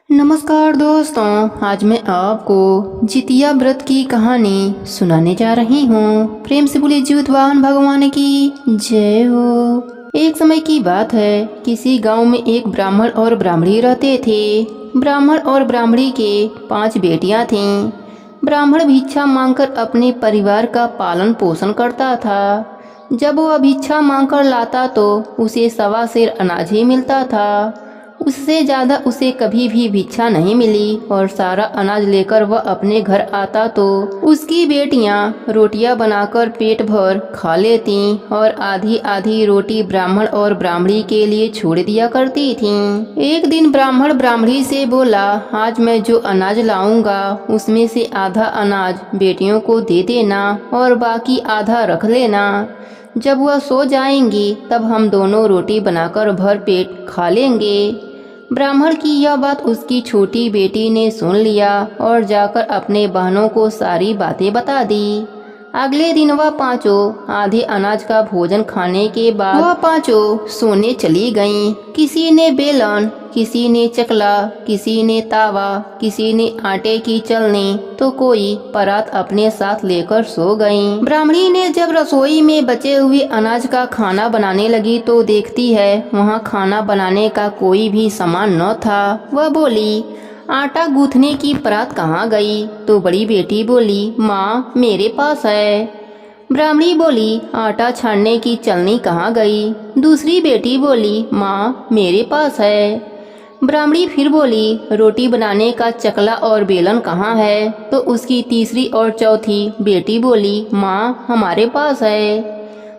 नमस्कार दोस्तों, आज मैं आपको जितिया व्रत की कहानी सुनाने जा रही हूँ। प्रेम से बोले जीवतवान भगवान की जय हो। एक समय की बात है, किसी गांव में एक ब्राह्मण और ब्राह्मणी रहते थे। ब्राह्मण और ब्राह्मणी के 5 बेटियां थीं। ब्राह्मण भिक्षा मांगकर अपने परिवार का पालन पोषण करता था। जब वह भिक्षा मांगकर लाता तो उसे 1.25 सेर अनाज ही मिलता था। उससे ज़्यादा उसे कभी भी भिक्षा नहीं मिली और सारा अनाज लेकर वह अपने घर आता तो उसकी बेटियां रोटियां बनाकर पेट भर खा लेती और आधी आधी रोटी ब्राह्मण और ब्राह्मणी के लिए छोड़ दिया करती थीं। एक दिन ब्राह्मण ब्राह्मणी से बोला, आज मैं जो अनाज लाऊंगा उसमें से आधा अनाज बेटियों को दे देना और बाकी आधा रख लेना। जब वह सो जाएंगी तब हम दोनों रोटी बनाकर भर पेट खा लेंगे। ब्राह्मण की यह बात उसकी छोटी बेटी ने सुन लिया और जाकर अपने बहनों को सारी बातें बता दी। अगले दिन वह पांचों आधे अनाज का भोजन खाने के बाद वह पांचों सोने चली गईं। किसी ने बेलन, किसी ने चकला, किसी ने तावा, किसी ने आटे की चलनी तो कोई परात अपने साथ लेकर सो गईं। ब्राह्मणी ने जब रसोई में बचे हुए अनाज का खाना बनाने लगी तो देखती है वहाँ खाना बनाने का कोई भी सामान न था। वह बोली, आटा गूंथने की परात कहाँ गई? तो बड़ी बेटी बोली, माँ मेरे पास है। ब्राह्मणी बोली, आटा छानने की चलनी कहाँ गई? दूसरी बेटी बोली, माँ मेरे पास है। ब्राह्मणी फिर बोली, रोटी बनाने का चकला और बेलन कहाँ है? तो उसकी तीसरी और चौथी बेटी बोली, माँ हमारे पास है।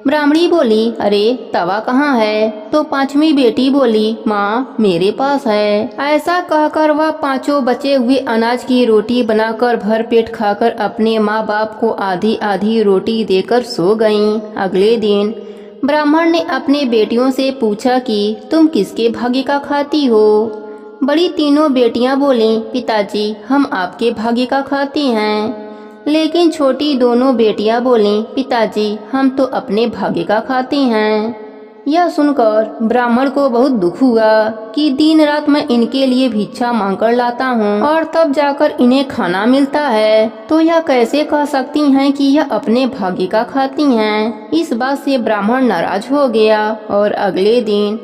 ब्राह्मणी बोली, अरे तवा कहाँ है? तो पांचवी बेटी बोली, माँ मेरे पास है। ऐसा कहकर वह पांचों बचे हुए अनाज की रोटी बनाकर भर पेट खाकर अपने माँ बाप को आधी आधी रोटी देकर सो गईं। अगले दिन ब्राह्मण ने अपने बेटियों से पूछा कि तुम किसके भाग्य का खाती हो? बड़ी तीनों बेटियां बोलीं, पिताजी हम आपके भाग्य का खाती हैं। लेकिन छोटी दोनों बेटियां बोलीं, पिताजी हम तो अपने भाग्य का खाती हैं। यह सुनकर ब्राह्मण को बहुत दुख हुआ कि दिन रात मैं इनके लिए भिक्षा मांगकर लाता हूँ और तब जाकर इन्हें खाना मिलता है, तो यह कैसे कह सकती हैं कि यह अपने भाग्य का खाती हैं। इस बात से ब्राह्मण नाराज हो गया और अगले दिन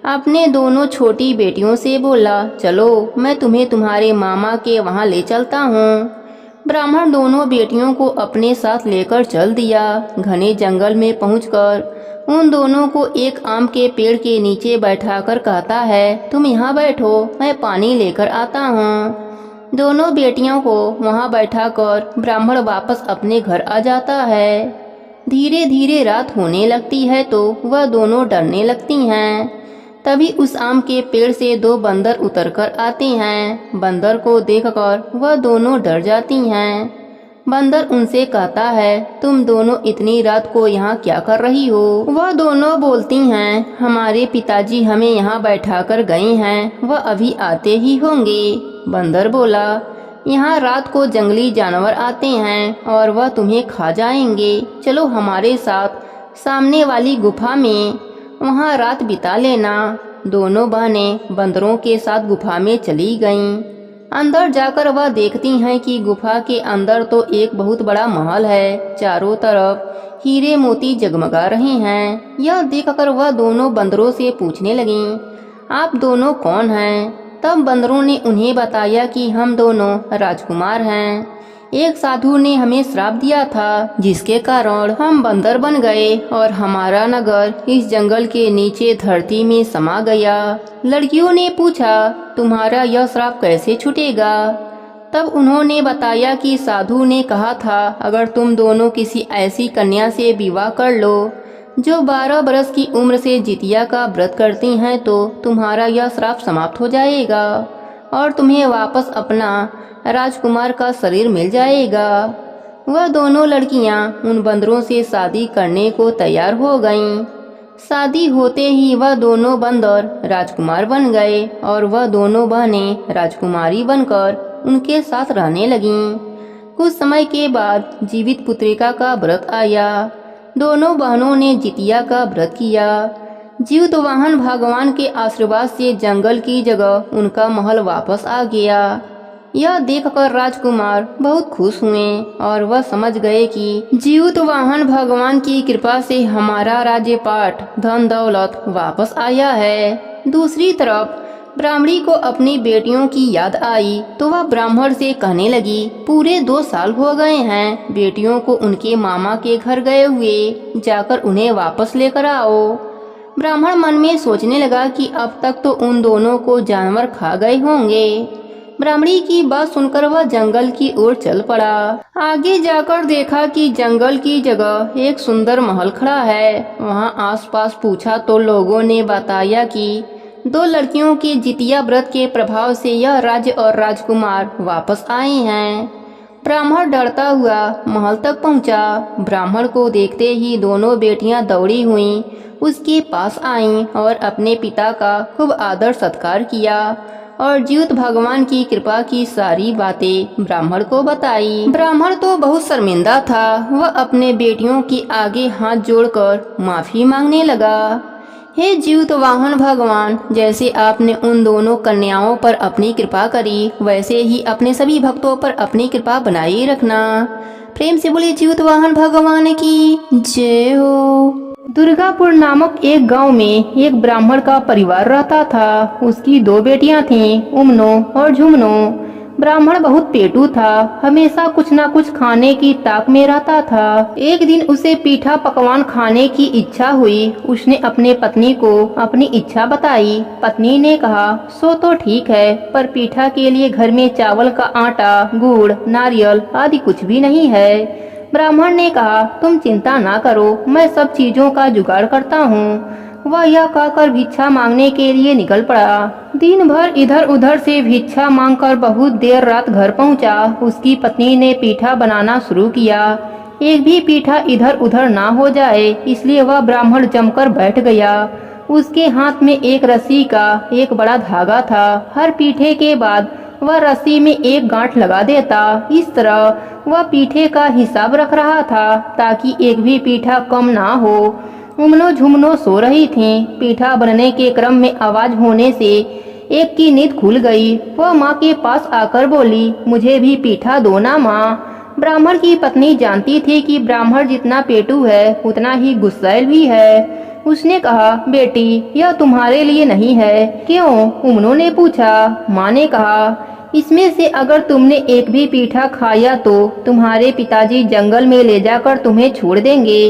अपने दोनों छोटी बेटियों से बोला, चलो मैं तुम्हें तुम्हारे मामा के वहाँ ले चलता हूँ। ब्राह्मण दोनों बेटियों को अपने साथ लेकर चल दिया। घने जंगल में पहुंचकर उन दोनों को एक आम के पेड़ के नीचे बैठाकर कहता है, तुम यहाँ बैठो, मैं पानी लेकर आता हूँ। दोनों बेटियों को वहाँ बैठाकर ब्राह्मण वापस अपने घर आ जाता है। धीरे धीरे रात होने लगती है तो वह दोनों डरने लगती हैं। तभी उस आम के पेड़ से 2 बंदर उतरकर आते हैं। बंदर को देखकर वह दोनों डर जाती हैं। बंदर उनसे कहता है, तुम दोनों इतनी रात को यहाँ क्या कर रही हो? वह दोनों बोलती हैं, हमारे पिताजी हमें यहाँ बैठाकर गए हैं, वह अभी आते ही होंगे। बंदर बोला, यहाँ रात को जंगली जानवर आते हैं और वह तुम्हें खा जाएंगे। चलो हमारे साथ सामने वाली गुफा में, वहाँ रात बिता लेना। दोनों बहनें बंदरों के साथ गुफा में चली गईं। अंदर जाकर वह देखती हैं कि गुफा के अंदर तो एक बहुत बड़ा महल है। चारों तरफ हीरे मोती जगमगा रहे हैं। यह देखकर वह दोनों बंदरों से पूछने लगीं, आप दोनों कौन हैं? तब बंदरों ने उन्हें बताया कि हम दोनों राजकुमार हैं। एक साधु ने हमें श्राप दिया था जिसके कारण हम बंदर बन गए और हमारा नगर इस जंगल के नीचे धरती में समा गया। लड़कियों ने पूछा, तुम्हारा यह श्राप कैसे छूटेगा? तब उन्होंने बताया कि साधु ने कहा था, अगर तुम दोनों किसी ऐसी कन्या से विवाह कर लो जो 12 बरस की उम्र से जितिया का व्रत करती हैं तो तुम्हारा यह श्राप समाप्त हो जाएगा और तुम्हें वापस अपना राजकुमार का शरीर मिल जाएगा। वह दोनों लड़कियां उन बंदरों से शादी करने को तैयार हो गईं। शादी होते ही वह दोनों बंदर राजकुमार बन गए और वह दोनों बहनें राजकुमारी बनकर उनके साथ रहने लगीं। कुछ समय के बाद जीवित पुत्रिका का व्रत आया। दोनों बहनों ने जितिया का व्रत किया। जीवतवाहन भगवान के आशीर्वाद से जंगल की जगह उनका महल वापस आ गया। यह देखकर राजकुमार बहुत खुश हुए और वह समझ गए कि जीवतवाहन भगवान की कृपा से हमारा राज्यपाट धन दौलत वापस आया है। दूसरी तरफ ब्राह्मणी को अपनी बेटियों की याद आई तो वह ब्राह्मण से कहने लगी, पूरे 2 साल हो गए हैं बेटियों को उनके मामा के घर गए हुए, जाकर उन्हें वापस लेकर आओ। ब्राह्मण मन में सोचने लगा कि अब तक तो उन दोनों को जानवर खा गए होंगे। ब्राह्मणी की बात सुनकर वह जंगल की ओर चल पड़ा। आगे जाकर देखा कि जंगल की जगह एक सुंदर महल खड़ा है। वहां आसपास पूछा तो लोगों ने बताया कि 2 लड़कियों के जितिया व्रत के प्रभाव से यह राज्य और राजकुमार वापस आए हैं। ब्राह्मण डरता हुआ महल तक पहुंचा। ब्राह्मण को देखते ही दोनों बेटियां दौड़ी हुईं, उसके पास आईं और अपने पिता का खूब आदर सत्कार किया और जीवित भगवान की कृपा की सारी बातें ब्राह्मण को बताई। ब्राह्मण तो बहुत शर्मिंदा था। वह अपने बेटियों के आगे हाथ जोड़कर माफी मांगने लगा। हे जीवतवाहन भगवान, जैसे आपने उन दोनों कन्याओं पर अपनी कृपा करी वैसे ही अपने सभी भक्तों पर अपनी कृपा बनाए रखना। प्रेम से बोले जीवतवाहन भगवान की जय हो। दुर्गापुर नामक एक गांव में एक ब्राह्मण का परिवार रहता था। उसकी 2 बेटियां थीं, उमनो और झुमनो। ब्राह्मण बहुत पेटू था, हमेशा कुछ न कुछ खाने की ताक में रहता था। एक दिन उसे पीठा पकवान खाने की इच्छा हुई। उसने अपने पत्नी को अपनी इच्छा बताई। पत्नी ने कहा, सो तो ठीक है, पर पीठा के लिए घर में चावल का आटा, गुड़, नारियल आदि कुछ भी नहीं है। ब्राह्मण ने कहा, तुम चिंता ना करो, मैं सब चीजों का जुगाड़ करता हूँ। वह यह कहकर भिक्षा मांगने के लिए निकल पड़ा। दिन भर इधर उधर से भिक्षा मांगकर बहुत देर रात घर पहुंचा। उसकी पत्नी ने पीठा बनाना शुरू किया। एक भी पीठा इधर उधर ना हो जाए, इसलिए वह ब्राह्मण जमकर बैठ गया। उसके हाथ में एक रस्सी का एक बड़ा धागा था। हर पीठे के बाद वह रस्सी में एक गांठ लगा देता। इस तरह वह पीठे का हिसाब रख रहा था ताकि एक भी पीठा कम ना हो। उमनो झुमनो सो रही थीं। पीठा बनने के क्रम में आवाज होने से एक की नींद खुल गई। वह माँ के पास आकर बोली, मुझे भी पीठा दो ना माँ। ब्राह्मण की पत्नी जानती थी कि ब्राह्मण जितना पेटू है उतना ही गुस्सैल भी है। उसने कहा, बेटी यह तुम्हारे लिए नहीं है। क्यों? उमनो ने पूछा। माँ ने कहा, इसमें से अगर तुमने एक भी पीठा खाया तो तुम्हारे पिताजी जंगल में ले जाकर तुम्हें छोड़ देंगे।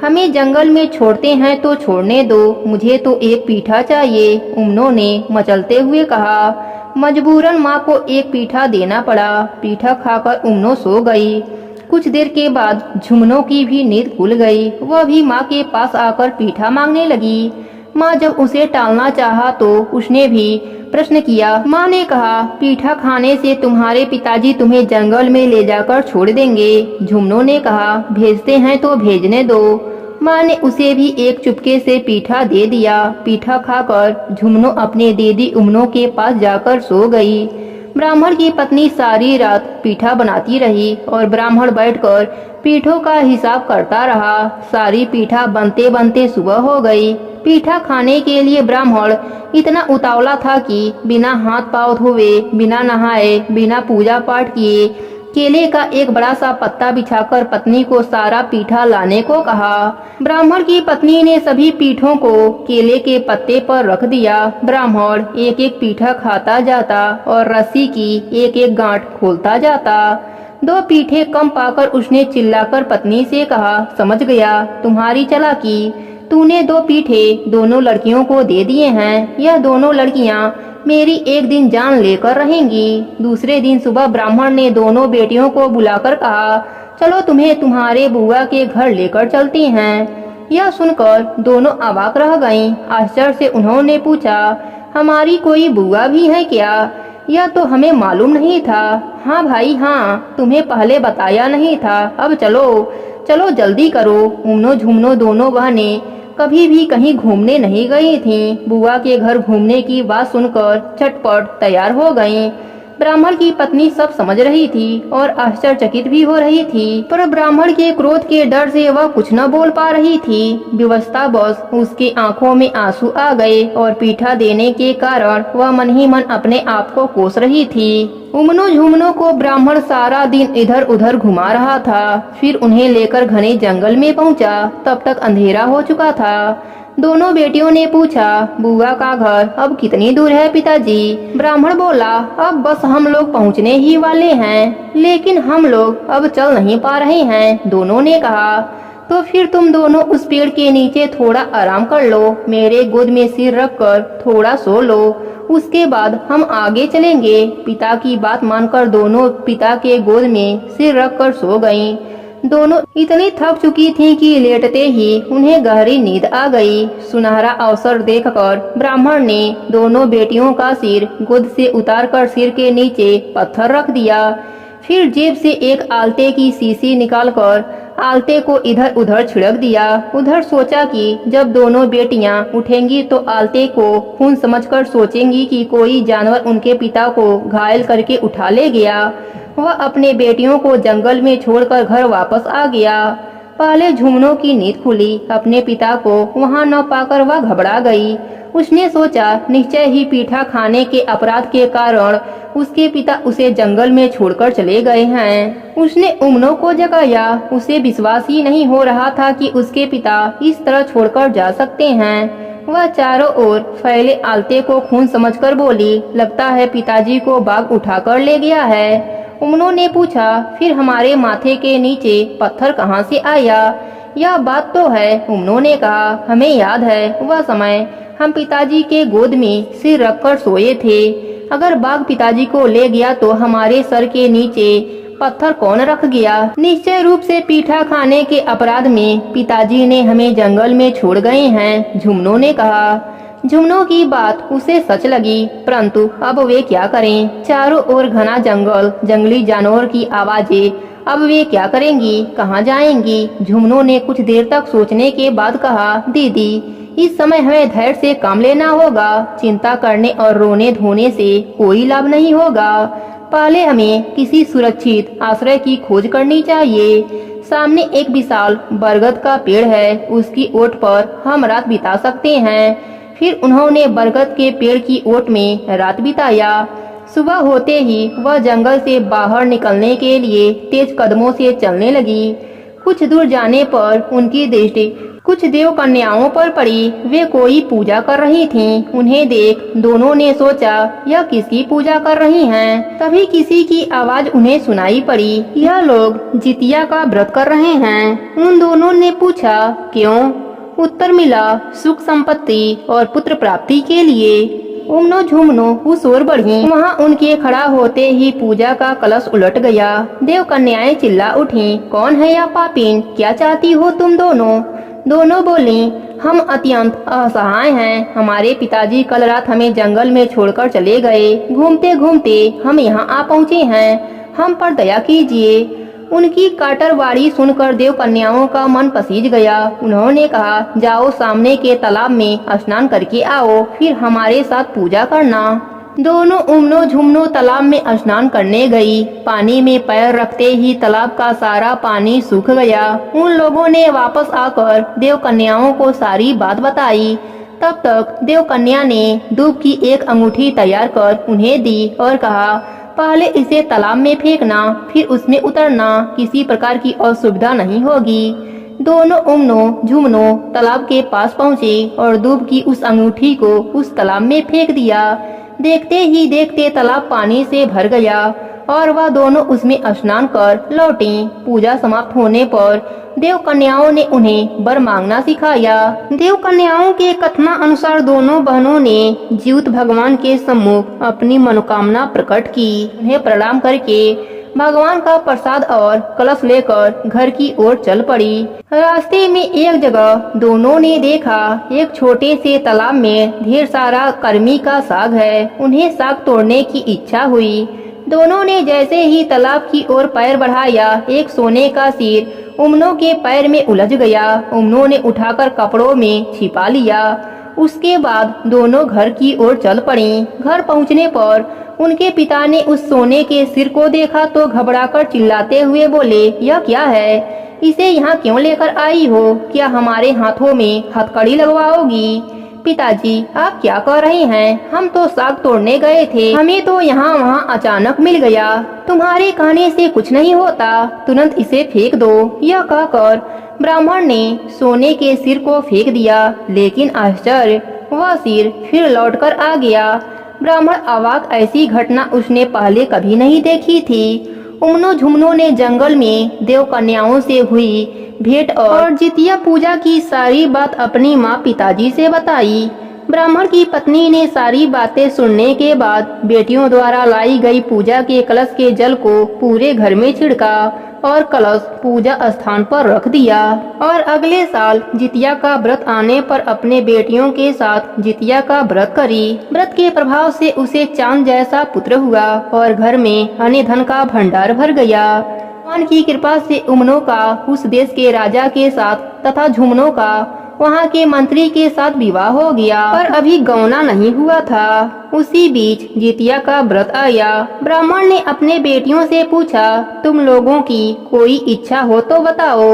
हमें जंगल में छोड़ते हैं तो छोड़ने दो, मुझे तो एक पीठा चाहिए। उमनो ने मचलते हुए कहा। मजबूरन माँ को एक पीठा देना पड़ा। पीठा खाकर उमनो सो गई। कुछ देर के बाद झुमनो की भी नींद खुल गई। वह भी माँ के पास आकर पीठा मांगने लगी। माँ जब उसे टालना चाहा तो उसने भी प्रश्न किया। माँ ने कहा, पीठा खाने से तुम्हारे पिताजी तुम्हें जंगल में ले जाकर छोड़ देंगे। झुमनो ने कहा, भेजते हैं तो भेजने दो। माँ ने उसे भी एक चुपके से पीठा दे दिया। पीठा खाकर झुमनो अपने दीदी उमनो के पास जाकर सो गई। ब्राह्मण की पत्नी सारी रात पीठा बनाती रही और ब्राह्मण बैठकर पीठों का हिसाब करता रहा। सारी पीठा बनते बनते सुबह हो गई। पीठा खाने के लिए ब्राह्मण इतना उतावला था कि बिना हाथ पांव धोए, बिना नहाए, बिना पूजा पाठ किए केले का एक बड़ा सा पत्ता बिछाकर पत्नी को सारा पीठा लाने को कहा। ब्राह्मण की पत्नी ने सभी पीठों को केले के पत्ते पर रख दिया। ब्राह्मण एक एक पीठा खाता जाता और रस्सी की एक एक गांठ खोलता जाता। 2 पीठे कम पाकर उसने चिल्लाकर पत्नी से कहा, समझ गया तुम्हारी चालाकी। तूने 2 पीठे दोनों लड़कियों को दे दिए हैं। यह दोनों लड़कियां मेरी एक दिन जान लेकर रहेंगी। दूसरे दिन सुबह ब्राह्मण ने दोनों बेटियों को बुलाकर कहा, चलो तुम्हें तुम्हारे बुआ के घर लेकर चलती हैं। यह सुनकर दोनों अवाक रह गईं। आश्चर्य से उन्होंने पूछा, हमारी कोई बुआ भी है क्या? यह तो हमें मालूम नहीं था। हाँ भाई हाँ, तुम्हें पहले बताया नहीं था। अब चलो चलो जल्दी करो। उमनो झुमनो दोनों बहनें कभी भी कहीं घूमने नहीं गई थीं। बुआ के घर घूमने की बात सुनकर झटपट तैयार हो गईं। ब्राह्मण की पत्नी सब समझ रही थी और आश्चर्यचकित भी हो रही थी, पर ब्राह्मण के क्रोध के डर से वह कुछ न बोल पा रही थी। विवशतावश उसके आंखों में आंसू आ गए और पीठा देने के कारण वह मन ही मन अपने आप को कोस रही थी। उमनो झुमनो को ब्राह्मण सारा दिन इधर उधर घुमा रहा था। फिर उन्हें लेकर घने जंगल में पहुंचा। तब तक अंधेरा हो चुका था। दोनों बेटियों ने पूछा, बुआ का घर अब कितनी दूर है पिताजी? ब्राह्मण बोला, अब बस हम लोग पहुंचने ही वाले हैं, लेकिन हम लोग अब चल नहीं पा रहे हैं। दोनों ने कहा, तो फिर तुम दोनों उस पेड़ के नीचे थोड़ा आराम कर लो, मेरे गोद में सिर रखकर थोड़ा सो लो, उसके बाद हम आगे चलेंगे। पिता की बात मानकर दोनों पिता के गोद में सिर रखकर सो गईं। दोनों इतनी थक चुकी थीं कि लेटते ही उन्हें गहरी नींद आ गई। सुनहरा अवसर देखकर ब्राह्मण ने दोनों बेटियों का सिर गोद से उतारकर सिर के नीचे पत्थर रख दिया। फिर जेब से एक आलते की शीशी निकालकर आलते को इधर उधर छिड़क दिया। उधर सोचा कि जब दोनों बेटियां उठेंगी तो आलते को खून समझकर सोचेंगी कि कोई जानवर उनके पिता को घायल करके उठा ले गया। वह अपने बेटियों को जंगल में छोड़कर घर वापस आ गया। पहले झुमनों की नींद खुली। अपने पिता को वहां न पाकर वह घबरा गई। उसने सोचा निश्चय ही पीठा खाने के अपराध के कारण उसके पिता उसे जंगल में छोड़कर चले गए हैं। उसने उमनो को जगाया। उसे विश्वास ही नहीं हो रहा था कि उसके पिता इस तरह छोड़कर जा सकते हैं। वह चारों ओर फैले आलते को खून समझकर बोली, लगता है पिताजी को बाघ उठाकर ले गया है। उमनो ने पूछा, फिर हमारे माथे के नीचे पत्थर कहाँ से आया? यह बात तो है, उमनो ने कहा, हमें याद है वह समय हम पिताजी के गोद में सिर रखकर सोए थे। अगर बाघ पिताजी को ले गया तो हमारे सर के नीचे पत्थर कौन रख गया? निश्चय रूप से पीठा खाने के अपराध में पिताजी ने हमें जंगल में छोड़ गए हैं, झुमनो ने कहा। झुमनो की बात उसे सच लगी, परंतु अब वे क्या करें? चारों ओर घना जंगल, जंगली जानवर की आवाजें। अब वे क्या करेंगी? कहाँ जाएंगी? झुमनो ने कुछ देर तक सोचने के बाद कहा, दीदी, इस समय हमें धैर्य से काम लेना होगा। चिंता करने और रोने धोने से कोई लाभ नहीं होगा। पहले हमें किसी सुरक्षित आश्रय की खोज करनी चाहिए। सामने एक विशाल बरगद का पेड़ है, उसकी ओट पर हम रात बिता सकते हैं। फिर उन्होंने बरगद के पेड़ की ओट में रात बिताया। सुबह होते ही वह जंगल से बाहर निकलने के लिए तेज कदमों से चलने लगी। कुछ दूर जाने पर उनकी दृष्टि कुछ देव कन्याओं पर पड़ी। वे कोई पूजा कर रही थीं। उन्हें देख दोनों ने सोचा, यह किसकी पूजा कर रही हैं? तभी किसी की आवाज उन्हें सुनाई पड़ी, यह लोग जितिया का व्रत कर रहे हैं। उन दोनों ने पूछा, क्यों? उत्तर मिला, सुख संपत्ति और पुत्र प्राप्ति के लिए। उमनो झुमनो उस ओर बढ़ी। वहाँ उनके खड़ा होते ही पूजा का कलश उलट गया। देव कन्याएं चिल्ला उठी, कौन है यह पापिन? क्या चाहती हो तुम दोनों? दोनों बोली, हम अत्यंत असहाय हैं। हमारे पिताजी कल रात हमें जंगल में छोड़कर चले गए। घूमते घूमते हम यहाँ आ पहुँचे हैं। हम पर दया कीजिए। उनकी काटरवाड़ी सुनकर देव कन्याओं का मन पसीज गया। उन्होंने कहा, जाओ सामने के तालाब में स्नान करके आओ, फिर हमारे साथ पूजा करना। दोनों उमनो झुमनो तालाब में स्नान करने गई। पानी में पैर रखते ही तालाब का सारा पानी सूख गया। उन लोगों ने वापस आकर देव कन्याओं को सारी बात बताई। तब तक देव कन्या ने दूब की एक अंगूठी तैयार कर उन्हें दी और कहा, पहले इसे तालाब में फेंकना, फिर उसमें उतरना। किसी प्रकार की असुविधा नहीं होगी। दोनों उमनो झुमनो तालाब के पास पहुँचे और दूब की उस अंगूठी को उस तालाब में फेंक दिया। देखते ही देखते तालाब पानी से भर गया और वह दोनों उसमें स्नान कर लौटी। पूजा समाप्त होने पर देव कन्याओं ने उन्हें वर मांगना सिखाया। देव कन्याओं के कथना अनुसार दोनों बहनों ने जीवित भगवान के सम्मुख अपनी मनोकामना प्रकट की। उन्हें प्रणाम करके भगवान का प्रसाद और कलश लेकर घर की ओर चल पड़ी। रास्ते में एक जगह दोनों ने देखा, एक छोटे से तालाब में ढेर सारा कर्मी का साग है। उन्हें साग तोड़ने की इच्छा हुई। दोनों ने जैसे ही तालाब की ओर पैर बढ़ाया, एक सोने का सिर उमनो के पैर में उलझ गया। उमनो ने उठाकर कपड़ों में छिपा लिया उसके बाद दोनों घर की ओर चल पड़ी। घर पहुंचने पर उनके पिता ने उस सोने के सिर को देखा तो घबराकर चिल्लाते हुए बोले, यह क्या है? इसे यहाँ क्यों लेकर आई हो? क्या हमारे हाथों में हथकड़ी लगवाओगी? पिताजी, आप क्या कह रहे हैं? हम तो साग तोड़ने गए थे, हमें तो यहाँ वहाँ अचानक मिल गया। तुम्हारे कहने से कुछ नहीं होता, तुरंत इसे फेंक दो। यह कहकर ब्राह्मण ने सोने के सिर को फेंक दिया, लेकिन आश्चर्य, वह सिर फिर लौटकर आ गया। ब्राह्मण अवाक, ऐसी घटना उसने पहले कभी नहीं देखी थी। उमनो झुमनो ने जंगल में देव कन्याओं से हुई भेंट और जितिया पूजा की सारी बात अपनी माँ पिताजी से बताई। ब्राह्मण की पत्नी ने सारी बातें सुनने के बाद बेटियों द्वारा लाई गई पूजा के कलश के जल को पूरे घर में छिड़का और कलश पूजा स्थान पर रख दिया। और अगले साल जितिया का व्रत आने पर अपने बेटियों के साथ जितिया का व्रत करी। व्रत के प्रभाव से उसे चांद जैसा पुत्र हुआ और घर में अन्न धन का भंडार भर गया। भगवान की कृपा से उमनों का उस देश के राजा के साथ तथा झुमनों का वहाँ के मंत्री के साथ विवाह हो गया, पर अभी गौना नहीं हुआ था। उसी बीच जितिया का व्रत आया। ब्राह्मण ने अपने बेटियों से पूछा, तुम लोगों की कोई इच्छा हो तो बताओ।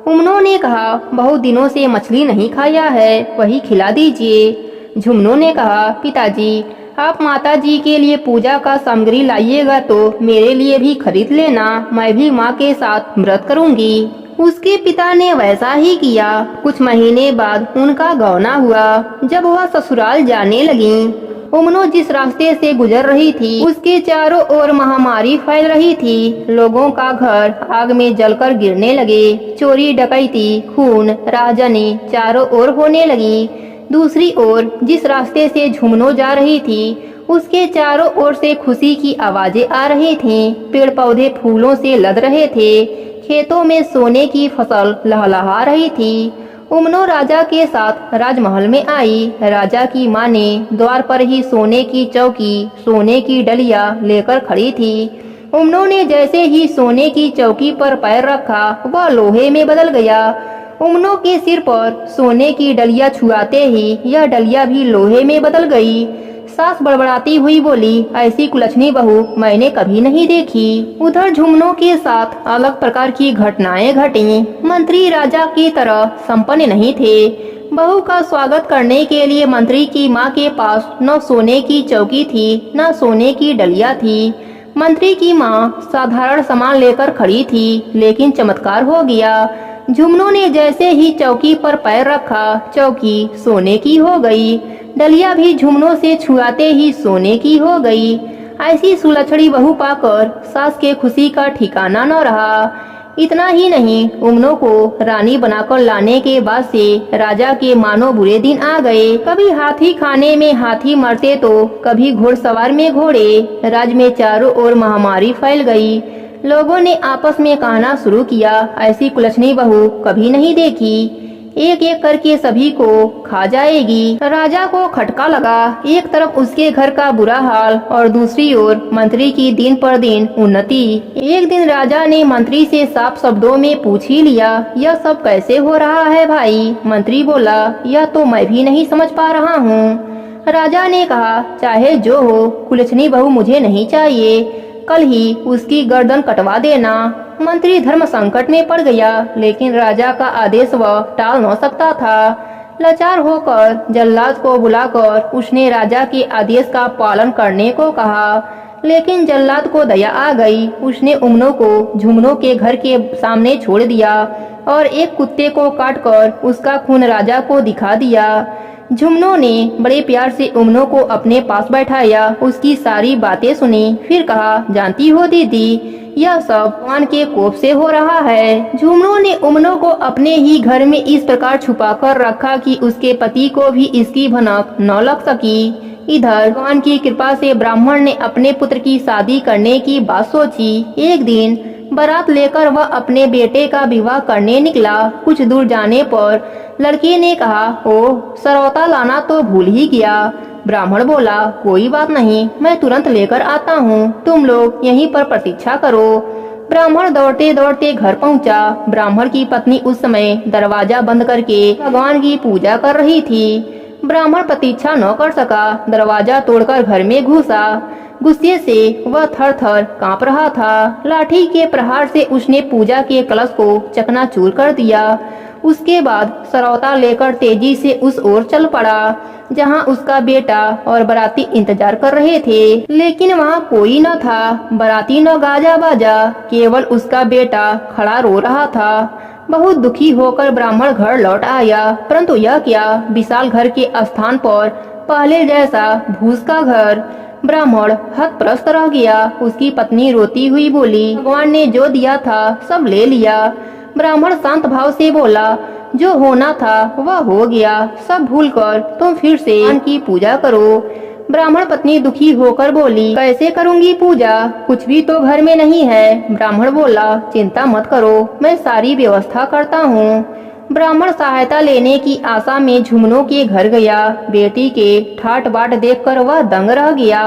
उमनों ने कहा, बहुत दिनों से मछली नहीं खाया है, वही खिला दीजिए। झुमनों ने कहा, पिताजी, आप माता जी के लिए पूजा का सामग्री लाइएगा तो मेरे लिए भी खरीद लेना, मैं भी माँ के साथ व्रत करूँगी। उसके पिता ने वैसा ही किया। कुछ महीने बाद उनका गौना हुआ। जब वह ससुराल जाने लगी, उमनो जिस रास्ते से गुजर रही थी उसके चारों ओर महामारी फैल रही थी। लोगों का घर आग में जलकर गिरने लगे। चोरी डकैती, खून, राजनी चारों ओर होने लगी। दूसरी ओर जिस रास्ते से झुमनो जा रही थी उसके चारों ओर से खुशी की आवाजें आ रही थीं। पेड़ पौधे फूलों से लद रहे थे। खेतों में सोने की फसल लहलहा रही थी। उमनो राजा के साथ राजमहल में आई। राजा की माँ ने द्वार पर ही सोने की चौकी, सोने की डलिया लेकर खड़ी थी। उमनो ने जैसे ही सोने की चौकी पर पैर रखा, वह लोहे में बदल गया। उमनो के सिर पर सोने की डलिया छुआते ही यह डलिया भी लोहे में बदल गई। सास बड़बड़ाती हुई बोली, ऐसी कुलच्छनी बहू मैंने कभी नहीं देखी। उधर झुमनों के साथ अलग प्रकार की घटनाएं घटी। मंत्री राजा की तरह संपन्न नहीं थे। बहू का स्वागत करने के लिए मंत्री की माँ के पास न सोने की चौकी थी न सोने की डलिया थी। मंत्री की माँ साधारण सामान लेकर खड़ी थी, लेकिन चमत्कार हो गया। झुमनों ने जैसे ही चौकी पर पैर रखा, चौकी सोने की हो गई। डलिया भी झुमनों से छुआते ही सोने की हो गई। ऐसी सुलक्षणी बहू पाकर सास के खुशी का ठिकाना न रहा। इतना ही नहीं, उमनों को रानी बनाकर लाने के बाद से राजा के मानो बुरे दिन आ गए। कभी हाथी खाने में हाथी मरते तो कभी घोड़सवार में घोड़े। राज्य में चारों ओर महामारी फैल गई। लोगों ने आपस में कहना शुरू किया, ऐसी कुलच्छनी बहू कभी नहीं देखी, एक एक करके सभी को खा जाएगी। राजा को खटका लगा। एक तरफ उसके घर का बुरा हाल और दूसरी ओर मंत्री की दिन पर दिन उन्नति। एक दिन राजा ने मंत्री से साफ शब्दों में पूछ ही लिया, यह सब कैसे हो रहा है भाई? मंत्री बोला, यह तो मैं भी नहीं समझ पा रहा हूँ। राजा ने कहा, चाहे जो हो, कुलच्छनी बहू मुझे नहीं चाहिए, कल ही उसकी गर्दन कटवा देना। मंत्री धर्म संकट में पड़ गया, लेकिन राजा का आदेश वह टाल न सकता था। लाचार होकर जल्लाद को बुलाकर उसने राजा के आदेश का पालन करने को कहा, लेकिन जल्लाद को दया आ गई। उसने उमनों को झुमनों के घर के सामने छोड़ दिया और एक कुत्ते को काटकर उसका खून राजा को दिखा दिया। झुमनों ने बड़े प्यार से उमनों को अपने पास बैठाया, उसकी सारी बातें सुनी, फिर कहा, जानती हो दीदी, यह सब भगवान के कोप से हो रहा है। झुमनों ने उमनों को अपने ही घर में इस प्रकार छुपा कर रखा कि उसके पति को भी इसकी भनक न लग सकी। इधर भगवान की कृपा से ब्राह्मण ने अपने पुत्र की शादी करने की बात सोची। एक दिन बारात लेकर वह अपने बेटे का विवाह करने निकला। कुछ दूर जाने पर लड़की ने कहा, ओह, सरौता लाना तो भूल ही गया। ब्राह्मण बोला, कोई बात नहीं, मैं तुरंत लेकर आता हूँ, तुम लोग यहीं पर प्रतीक्षा करो। ब्राह्मण दौड़ते दौड़ते घर पहुँचा। ब्राह्मण की पत्नी उस समय दरवाजा बंद करके भगवान की पूजा कर रही थी। ब्राह्मण प्रतीक्षा न कर सका, दरवाजा तोड़कर घर में घुसा। गुस्से से वह थर थर कांप रहा था। लाठी के प्रहार से उसने पूजा के कलश को चकनाचूर कर दिया। उसके बाद सरौता लेकर तेजी से उस ओर चल पड़ा जहां उसका बेटा और बाराती इंतजार कर रहे थे, लेकिन वहां कोई न था। बाराती न गाजा बाजा, केवल उसका बेटा खड़ा रो रहा था। बहुत दुखी होकर ब्राह्मण घर लौट आया, परंतु यह क्या, विशाल घर के स्थान पर पहले जैसा भूस का घर। ब्राह्मण हतप्रस्त रह गया। उसकी पत्नी रोती हुई बोली, भगवान ने जो दिया था सब ले लिया। ब्राह्मण शांत भाव से बोला, जो होना था वह हो गया, सब भूलकर तुम फिर से भगवान की पूजा करो। ब्राह्मण पत्नी दुखी होकर बोली, कैसे करूंगी पूजा, कुछ भी तो घर में नहीं है। ब्राह्मण बोला, चिंता मत करो, मैं सारी व्यवस्था करता हूँ। ब्राह्मण सहायता लेने की आशा में झुमनों के घर गया। बेटी के ठाट बाट देखकर वह दंग रह गया।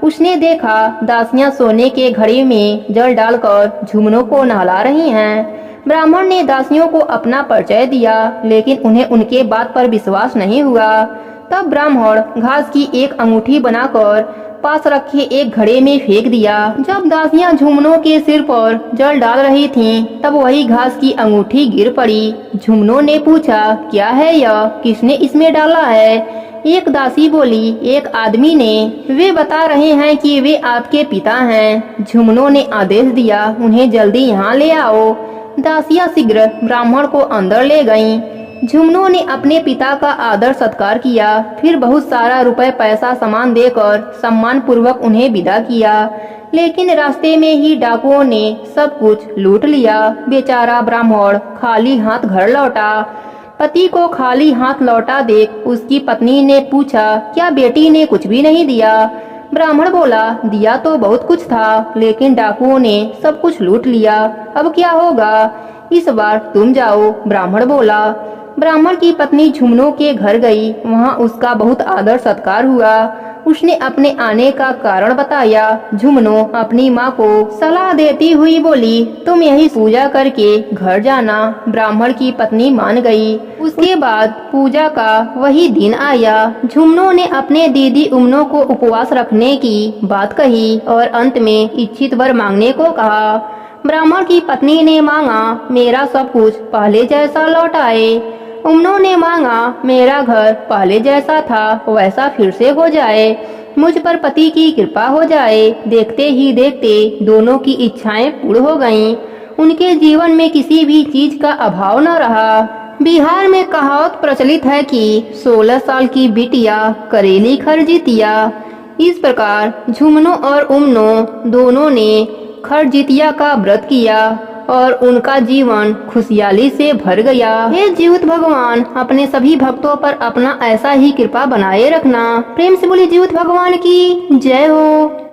उसने देखा दासियां सोने के घड़े में जल डालकर झुमनों को नहला रही हैं। ब्राह्मण ने दासियों को अपना परिचय दिया, लेकिन उन्हें उनके बात पर विश्वास नहीं हुआ। तब ब्राह्मण घास की एक अंगूठी बनाकर पास रखे एक घड़े में फेंक दिया। जब दासियां झुमनों के सिर पर जल डाल रही थीं, तब वही घास की अंगूठी गिर पड़ी। झुमनों ने पूछा, क्या है यह, किसने इसमें डाला है? एक दासी बोली, एक आदमी ने, वे बता रहे हैं कि वे आपके पिता हैं। झुमनों ने आदेश दिया, उन्हें जल्दी यहाँ ले आओ। दासियां शीघ्र ब्राह्मण को अंदर ले गईं। झुमनों ने अपने पिता का आदर सत्कार किया, फिर बहुत सारा रुपए पैसा सामान देकर सम्मान पूर्वक उन्हें विदा किया। लेकिन रास्ते में ही डाकुओं ने सब कुछ लूट लिया। बेचारा ब्राह्मण खाली हाथ घर लौटा। पति को खाली हाथ लौटा देख उसकी पत्नी ने पूछा, क्या बेटी ने कुछ भी नहीं दिया? ब्राह्मण बोला, दिया तो बहुत कुछ था, लेकिन डाकुओं ने सब कुछ लूट लिया। अब क्या होगा? इस बार तुम जाओ। ब्राह्मण बोला। ब्राह्मण की पत्नी झुमनों के घर गई। वहां उसका बहुत आदर सत्कार हुआ। उसने अपने आने का कारण बताया। झुमनों अपनी माँ को सलाह देती हुई बोली, तुम यही पूजा करके घर जाना। ब्राह्मण की पत्नी मान गई। उसके बाद पूजा का वही दिन आया। झुमनों ने अपने दीदी उमनों को उपवास रखने की बात कही और अंत में इच्छित वर मांगने को कहा। ब्राह्मण की पत्नी ने मांगा, मेरा सब कुछ पहले जैसा लौट आए। उमनों ने मांगा, मेरा घर पहले जैसा था वैसा फिर से हो जाए, मुझ पर पति की कृपा हो जाए। देखते ही देखते दोनों की इच्छाएं पूर्ण हो गईं। उनके जीवन में किसी भी चीज का अभाव न रहा। बिहार में कहावत प्रचलित है कि 16 साल की बिटिया करेली खरजितिया। इस प्रकार झुमनों और उमनों दोनों ने खरजितिया का व्रत किया और उनका जीवन खुशहाली से भर गया। हे जीवित भगवान, अपने सभी भक्तों पर अपना ऐसा ही कृपा बनाए रखना। प्रेम से बोली जीवित भगवान की जय हो।